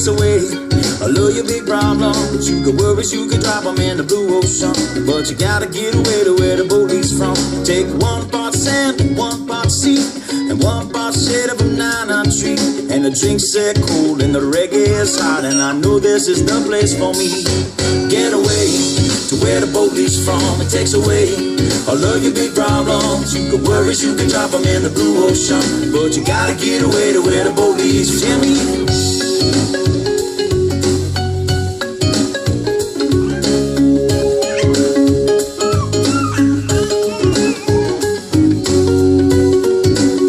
takes away all of your big problems. You got worries, you can drop them in the blue ocean, but you gotta get away to where the boat leaves from. Take 1 part sand, 1 part sea, and 1 part shade of a banana tree. And the drinks are cool and the reggae is hot, and I know this is the place for me. Get away to where the boat leaves from. It takes away all of your big problems. You got worries, you can drop them in the blue ocean, but you gotta get away to where the boat leads. You hear me?